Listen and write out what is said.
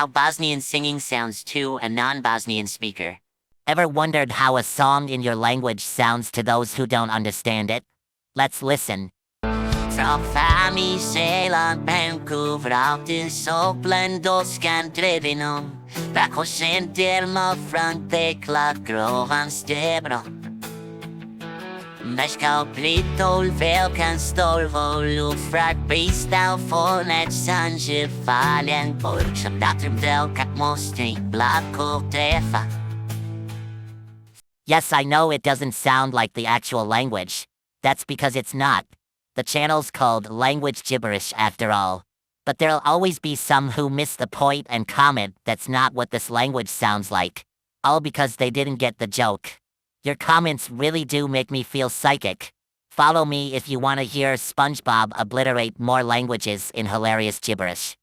how Bosnian singing sounds to a non-Bosnian speaker. Ever wondered how a song in your language sounds to those who don't understand it? Let's listen. Trofami se la penku vrauti soplendo scantrevinon. Bako sentirmo fronte la grovan stebro. Meškal pritol velkan stolvo lufrak pristał fornet sanji falen porczem datrym delkat mostri blako tefa. Yes, I know it doesn't sound like the actual language. That's because it's not. The channel's called Language Gibberish after all. But there'll always be some who miss the point and comment that's not what this language sounds like. All because they didn't get the joke. Your comments really do make me feel psychic. Follow me if you want to hear Spongebob obliterate more languages in hilarious gibberish.